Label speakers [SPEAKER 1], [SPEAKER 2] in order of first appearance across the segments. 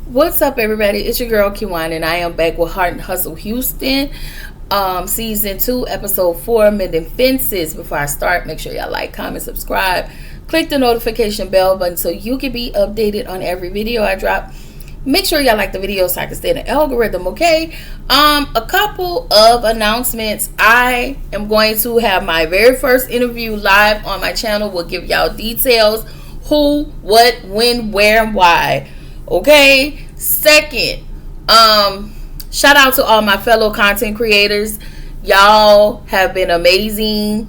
[SPEAKER 1] What's up, everybody? It's your girl Kiwan, and I am back with Heart and Hustle Houston, season 2, episode 4, Mending Fences. Before I start, make sure y'all like, comment, subscribe, click the notification bell button so you can be updated on every video I drop. Make sure y'all like the video so I can stay in the algorithm, okay? A couple of announcements. I am going to have my very first interview live on my channel. We'll give y'all details: who, what, when, where, and why. Okay. Second, shout out to all my fellow content creators. Y'all have been amazing,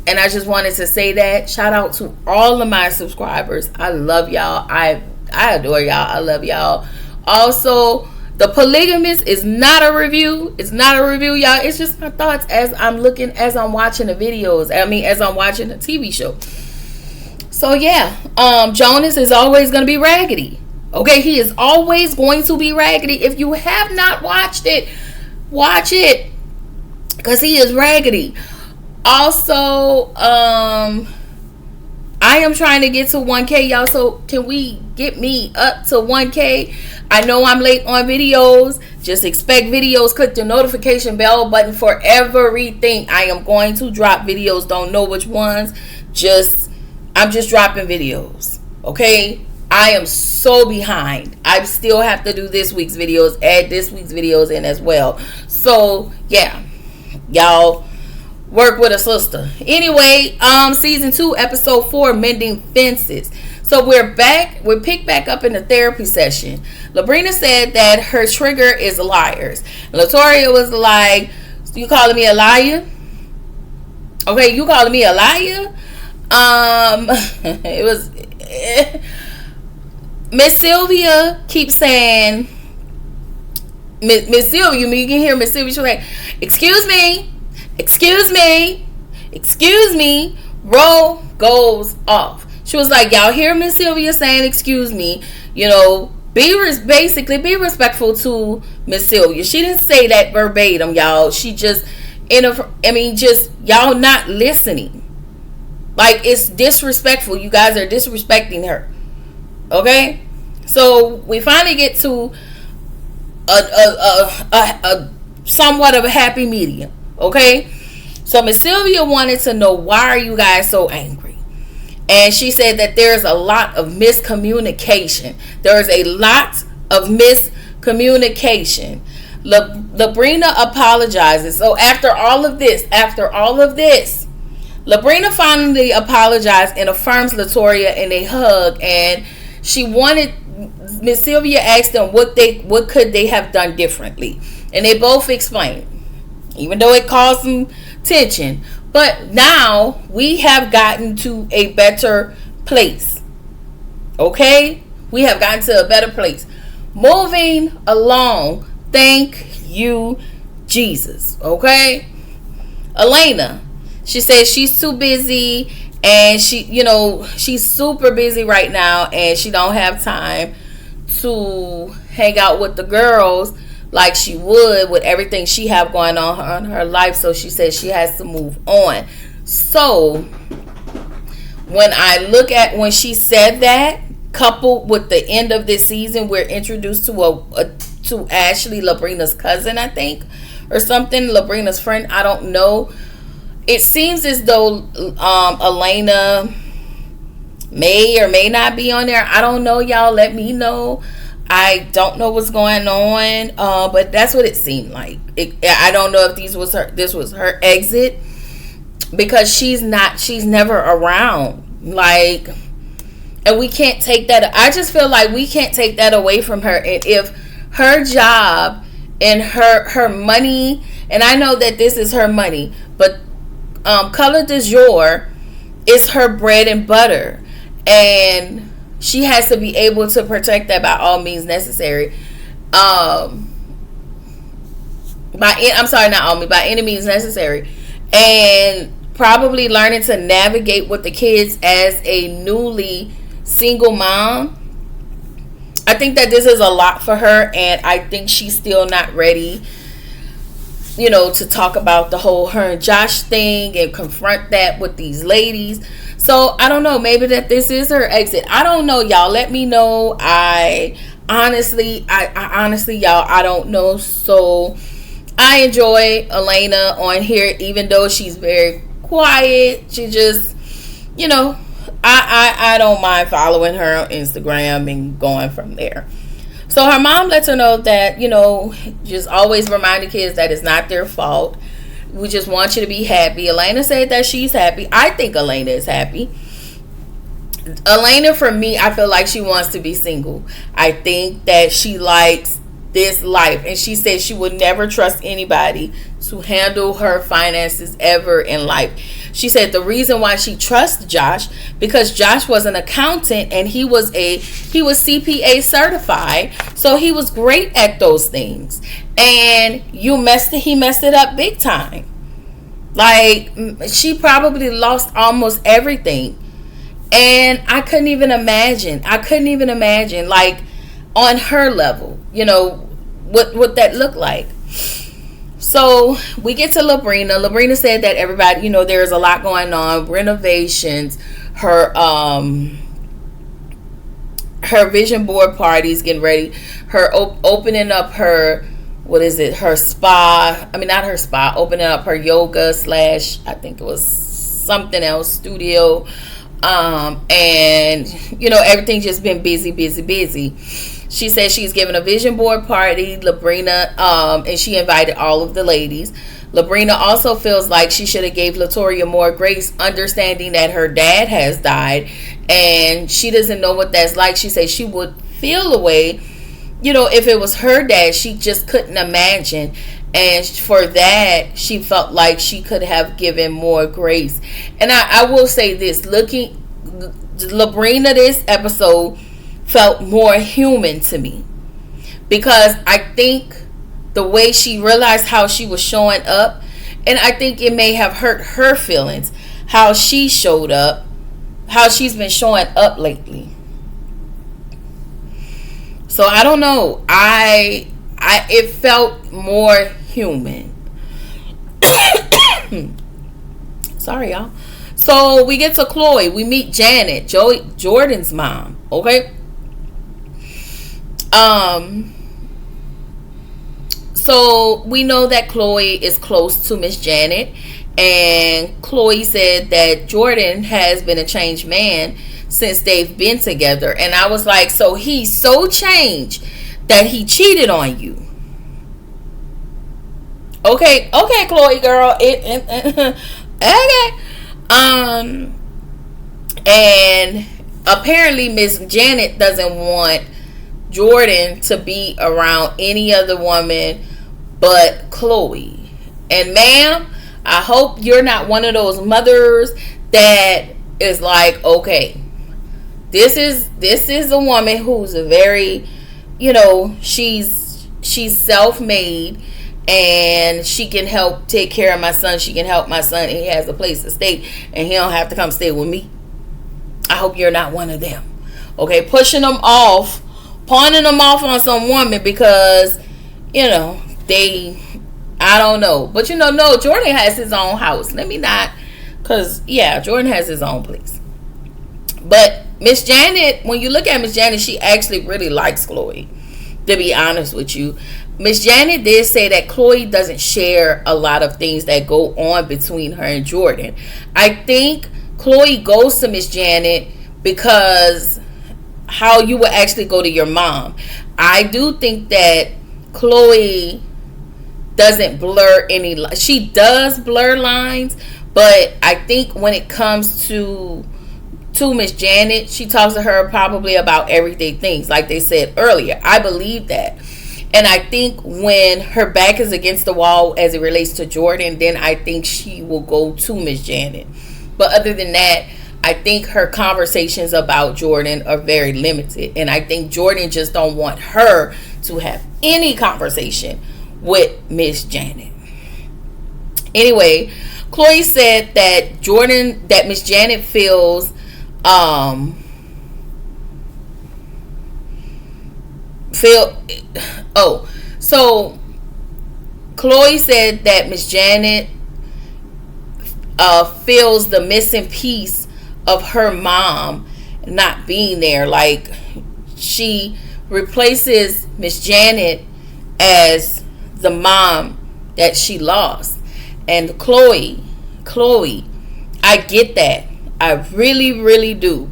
[SPEAKER 1] and I just wanted to say that. Shout out to all of my subscribers. I love y'all. I adore y'all. I love y'all. Also, The Polygamist is not a review. It's not a review, y'all. It's just my thoughts as I'm watching the videos. As I'm watching the TV show. So yeah, Jonas is always gonna be raggedy. Okay, he is always going to be raggedy. If you have not watched it, watch it, because he is raggedy. Also, I am trying to get to 1K, y'all. So can we get me up to 1K? I know I'm late on videos. Just expect videos. Click the notification bell button for everything. I am going to drop videos. Don't know which ones. I'm just dropping videos. Okay? I am so behind. I still have to do this week's videos. Add this week's videos in as well. So yeah, y'all work with a sister. Anyway, season 2, episode 4, Mending Fences. So we're back. We're picked back up in the therapy session. Labrina said that her trigger is liars. Latoria was like, "You calling me a liar? Okay, you calling me a liar?" It was Miss Sylvia keeps saying, Miss Sylvia, you can hear Miss Sylvia, she's like, excuse me, roll goes off. She was like, y'all hear Miss Sylvia saying excuse me, basically be respectful to Miss Sylvia. She didn't say that verbatim, y'all. She just, y'all not listening. Like, it's disrespectful. You guys are disrespecting her. Okay? So we finally get to a somewhat of a happy medium. Okay? So Miss Sylvia wanted to know, why are you guys so angry? And she said that there's a lot of miscommunication. There's a lot of miscommunication. Labrina apologizes. So after all of this, Labrina finally apologized and affirms Latoria in a hug, and she wanted, Miss Sylvia asked them what could they have done differently, and they both explained, even though it caused some tension. But now we have gotten to a better place. Okay? We have gotten to a better place. Moving along. Thank you, Jesus. Okay? Elena, she says she's too busy, and she's super busy right now, and she don't have time to hang out with the girls like she would with everything she have going on in her life. So she says she has to move on. So when she said that, coupled with the end of this season, we're introduced to Ashley, Labrina's cousin, I think, or something, Labrina's friend, I don't know. It seems as though Elena may or may not be on there. I don't know, y'all. Let me know. I don't know what's going on, but that's what it seemed like. I don't know if this was her exit, because she's never around. Like, and we can't take that. I just feel like we can't take that away from her. And if her job and her money, and I know that this is her money, but color du jour is her bread and butter, and she has to be able to protect that by all means necessary. By any means necessary, and probably learning to navigate with the kids as a newly single mom. I think that this is a lot for her, and I think she's still not ready, to talk about the whole her and Josh thing and confront that with these ladies. So I don't know. Maybe that this is her exit. I don't know, y'all. Let me know. I honestly, y'all, I don't know. So I enjoy Elena on here, even though she's very quiet. She just, you know, I don't mind following her on Instagram and going from there. So her mom lets her know that, just always remind the kids that it's not their fault. We just want you to be happy. Elena said that she's happy. I think Elena is happy. Elena, for me, I feel like she wants to be single. I think that she likes this life. And she said she would never trust anybody to handle her finances ever in life. She said the reason why she trusts Josh, because Josh was an accountant and he was CPA certified. So he was great at those things. And he messed it up big time. Like, she probably lost almost everything. And I couldn't even imagine, like, on her level, what that looked like. So we get to Labrina. Labrina said that everybody, there's a lot going on, renovations, her vision board parties getting ready, her opening up her, her spa. I mean, not her spa, opening up her yoga / I think it was something else, studio. And everything's just been busy. She said she's giving a vision board party, Labrina, and she invited all of the ladies. Labrina also feels like she should have gave Latoria more grace, understanding that her dad has died and she doesn't know what that's like. She said she would feel a way, if it was her dad. She just couldn't imagine. And for that, she felt like she could have given more grace. And I will say this, looking, Labrina, this episode felt more human to me. Because I think the way she realized how she was showing up, and I think it may have hurt her feelings, how she showed up, how she's been showing up lately. So I don't know. It felt more human. Sorry, y'all. So we get to Chloe. We meet Janet, Jordan's mom. Okay. So we know that Chloe is close to Miss Janet, and Chloe said that Jordan has been a changed man since they've been together. And I was like, so he's so changed that he cheated on you. Okay, Chloe girl. Okay. And apparently Miss Janet doesn't want Jordan to be around any other woman but Chloe. And ma'am, I hope you're not one of those mothers that is like, okay, this is a woman who's a very, she's self-made and she can help take care of my son. She can help my son, and he has a place to stay and he don't have to come stay with me. I hope you're not one of them. Okay, pawning them off on some woman because, I don't know. But no, Jordan has his own house. Let me not, because, yeah, Jordan has his own place. But Miss Janet, when you look at Miss Janet, she actually really likes Chloe, to be honest with you. Miss Janet did say that Chloe doesn't share a lot of things that go on between her and Jordan. I think Chloe goes to Miss Janet because how you would actually go to your mom. I do think that Chloe doesn't blur any. She does blur lines, but I think when it comes to Miss Janet, she talks to her probably about everyday things, like they said earlier. I believe that. And I think when her back is against the wall as it relates to Jordan, then I think she will go to Miss Janet. But other than that, I think her conversations about Jordan are very limited. And I think Jordan just don't want her to have any conversation with Miss Janet. Anyway, Chloe said that Miss Janet feels so Chloe said that Miss Janet feels the missing piece of her mom not being there. Like, she replaces Miss Janet as the mom that she lost. And Chloe, I get that. I really, really do.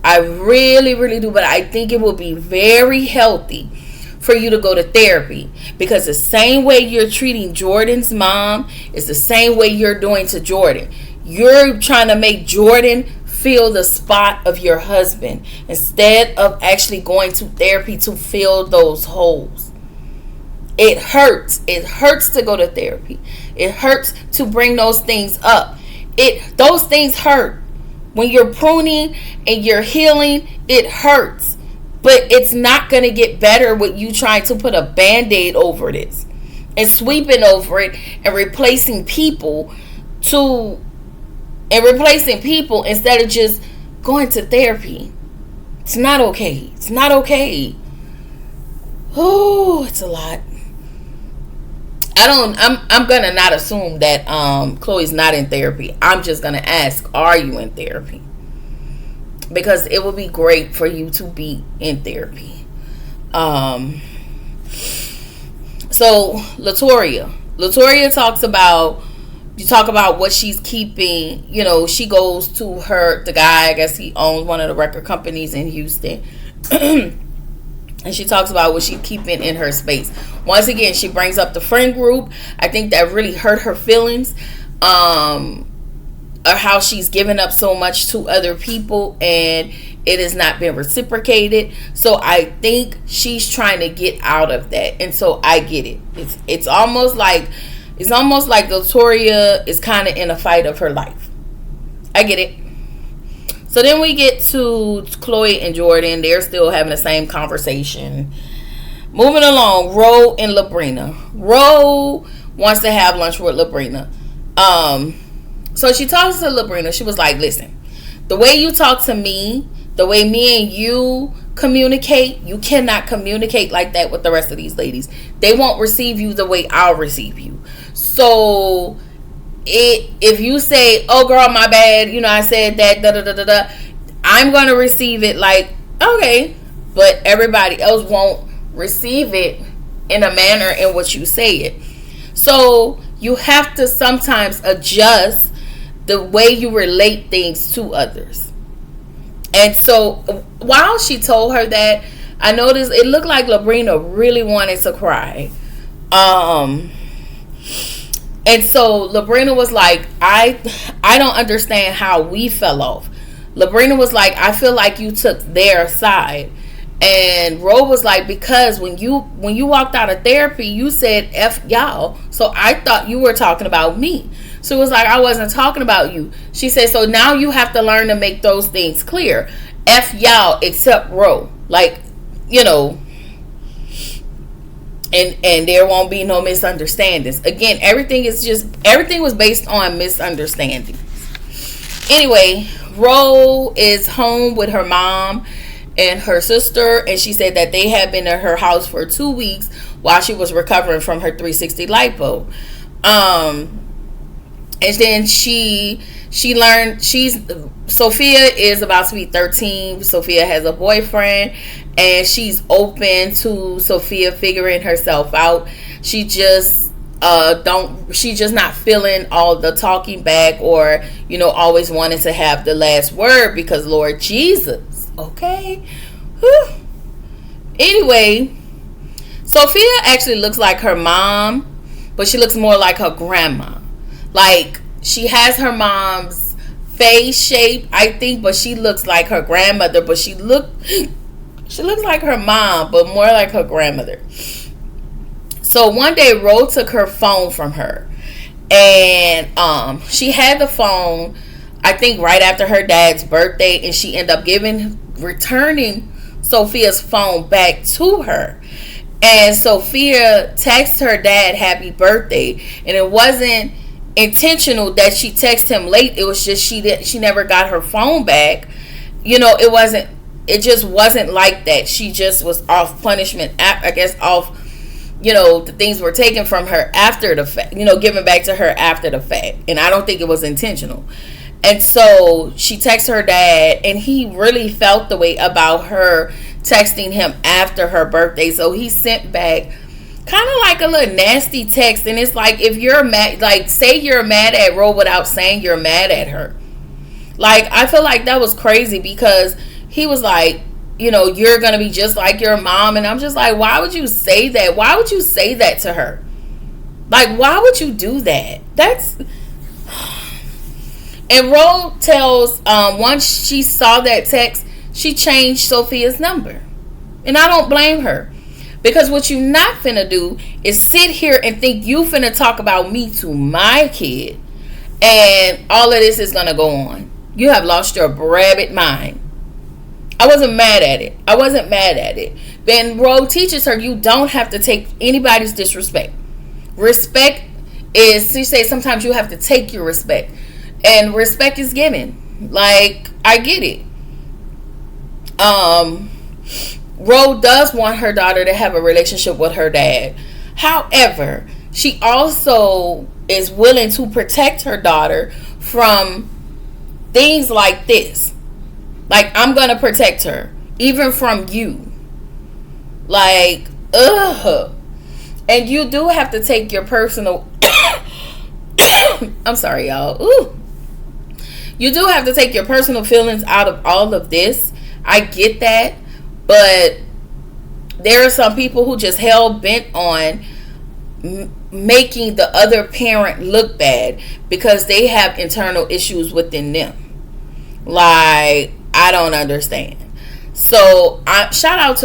[SPEAKER 1] I really, really do. But I think it will be very healthy for you to go to therapy, because the same way you're treating Jordan's mom is the same way you're doing to Jordan. You're trying to make Jordan fill the spot of your husband instead of actually going to therapy to fill those holes. It hurts. It hurts to go to therapy. It hurts to bring those things up. Those things hurt. When you're pruning and you're healing, it hurts. But it's not going to get better with you trying to put a Band-Aid over this and sweeping over it and replacing people instead of just going to therapy. It's not okay. It's not okay. Oh, it's a lot. I'm gonna not assume that Chloe's not in therapy. I'm just gonna ask, are you in therapy? Because it would be great for you to be in therapy. So Latoria talks about, you talk about what she's keeping. You know, she goes to the guy, I guess he owns one of the record companies in Houston. And she talks about what she's keeping in her space. Once again, she brings up the friend group. I think that really hurt her feelings. Or how she's given up so much to other people and it has not been reciprocated. So I think she's trying to get out of that. And so I get it. It's almost like Latoria is kind of in a fight of her life. I get it. So then we get to Chloe and Jordan. They're still having the same conversation. Moving along, Ro and Labrina. Ro wants to have lunch with Labrina. So she talks to Labrina. She was like, listen, the way you talk to me, the way me and you communicate, you cannot communicate like that with the rest of these ladies. They won't receive you the way I'll receive you. So if you say, oh girl, my bad, you know, I said that, da-da-da-da-da, I'm going to receive it like, okay. But everybody else won't receive it in a manner in which you say it. So you have to sometimes adjust the way you relate things to others. And so while she told her that, I noticed it looked like Labrina really wanted to cry. And so Labrina was like, I don't understand how we fell off. Labrina was like, I feel like you took their side. And Ro was like, because when you walked out of therapy, you said F y'all. So I thought you were talking about me. So it was like, I wasn't talking about you. She said, so now you have to learn to make those things clear. F y'all except Ro. Like, you know, and there won't be no misunderstandings. Again, everything was based on misunderstandings. Anyway, Ro is home with her mom and her sister, and she said that they had been at her house for 2 weeks while she was recovering from her 360 lipo. And then she learned Sophia is about to be 13. Sophia has a boyfriend, and she's open to Sophia figuring herself out. She just she's just not feeling all the talking back, or, you know, always wanting to have the last word, because Lord Jesus, okay. Whew. Anyway, Sophia actually looks like her mom, but she looks more like her grandma. Like, she has her mom's face shape, I think, but she looks like her grandmother. But she looks like her mom, but more like her grandmother. So one day, Ro took her phone from her, and she had the phone, I think, right after her dad's birthday, and she ended up returning Sophia's phone back to her. And Sophia texted her dad happy birthday, and it wasn't intentional that she texted him late. It was just she never got her phone back. You know, it just wasn't like that. She just was off punishment, I guess, off, you know, the things were taken from her after the fact, you know, given back to her after the fact. And I don't think it was intentional. And so she texted her dad, and he really felt the way about her texting him after her birthday. So he sent back kind of like a little nasty text. And it's like, if you're mad, like, say you're mad at Ro without saying you're mad at her. Like, I feel like that was crazy, because he was like, you know, you're going to be just like your mom. And I'm just like, why would you say that? Why would you say that to her? Like, why would you do that? That's... And Ro tells, once she saw that text, she changed Sophia's number. And I don't blame her. Because what you not finna do is sit here and think you finna talk about me to my kid. And all of this is gonna go on. You have lost your rabbit mind. I wasn't mad at it. Then Ro teaches her you don't have to take anybody's disrespect. Respect is, she says, sometimes you have to take your respect. And respect is given. Like, I get it. Ro does want her daughter to have a relationship with her dad. However, she also is willing to protect her daughter from things like this. Like, I'm going to protect her. Even from you. Like, ugh. And you do have to take your personal... I'm sorry, y'all. Ooh. You do have to take your personal feelings out of all of this. I get that. But there are some people who just hell-bent on making the other parent look bad because they have internal issues within them. Like, I don't understand. So, shout out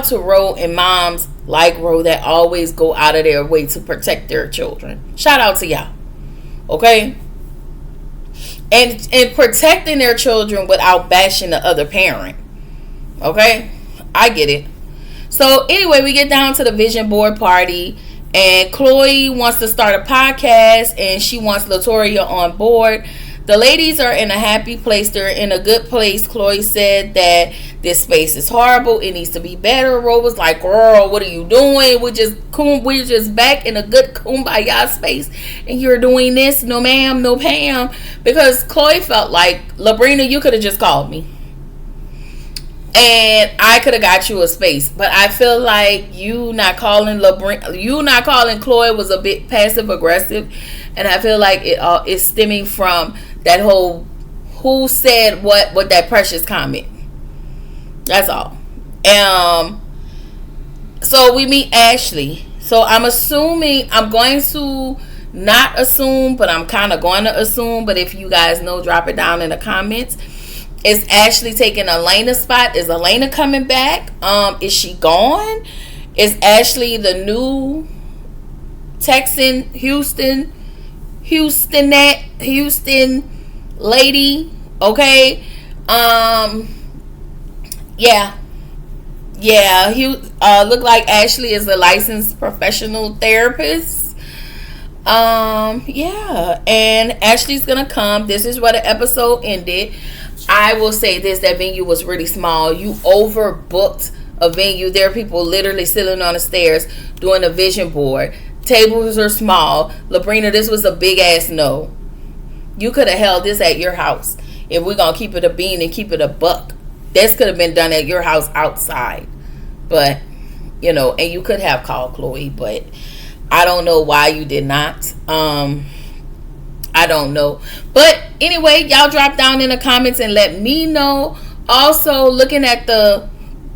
[SPEAKER 1] to Ro and moms like Ro that always go out of their way to protect their children. Shout out to y'all. Okay? And protecting their children without bashing the other parent. Okay? I get it. So anyway, we get down to the vision board party, and Chloe wants to start a podcast, and she wants Latoria on board. The ladies are in a happy place. They're in a good place. Chloe said that this space is horrible. It needs to be better. Ro was like, girl, what are you doing? We're just back in a good kumbaya space. And you're doing this? No, ma'am. No, Pam. Because Chloe felt like, Labrina, you could have just called me. And I could have got you a space. But I feel like you not calling Chloe was a bit passive aggressive. And I feel like it is stemming from that whole who said what with that precious comment. That's all. So we meet Ashley. So I'm going to not assume, but I'm kind of going to assume. But if you guys know, drop it down in the comments. Is Ashley taking Elena's spot? Is Elena coming back? Is she gone? Is Ashley the new Texan Houston lady? Okay. Yeah. Look like Ashley is a licensed professional therapist. Yeah. And Ashley's gonna come. This is where the episode ended. I will say this, that venue was really small. You overbooked a venue. There are people literally sitting on the stairs doing a vision board. Tables are small. Labrina, this was a big ass no. You could have held this at your house. If we're going to keep it a bean and keep it a buck. This could have been done at your house outside. But, you know, and you could have called Chloe. But I don't know why you did not. I don't know. But anyway, y'all drop down in the comments and let me know. Also, looking at the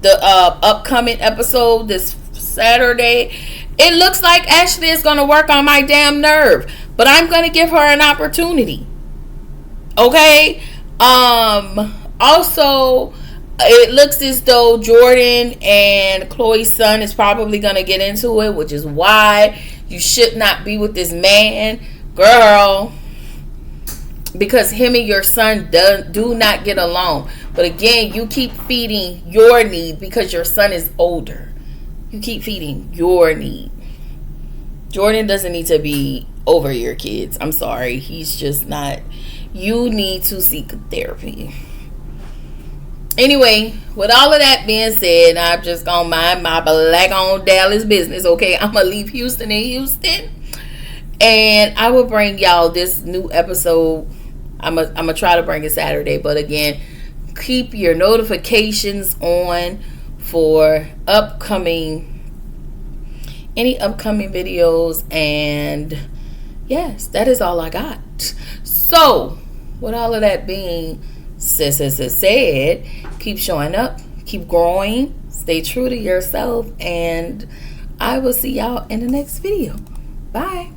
[SPEAKER 1] upcoming episode this Saturday, it looks like Ashley is going to work on my damn nerve. But I'm going to give her an opportunity. Okay? Also, it looks as though Jordan and Chloe's son is probably going to get into it, which is why you should not be with this man. Girl. Because him and your son do not get along. But again, you keep feeding your need because your son is older. You keep feeding your need. Jordan doesn't need to be over your kids. I'm sorry. He's just not. You need to seek therapy. Anyway, with all of that being said, I'm just going to mind my black on Dallas business. Okay, I'm going to leave Houston. And I will bring y'all this new episode. I'm gonna try to bring it Saturday, but again, keep your notifications on for any upcoming videos. And yes, that is all I got. So with all of that being said, keep showing up, keep growing, stay true to yourself, and I will see y'all in the next video. Bye.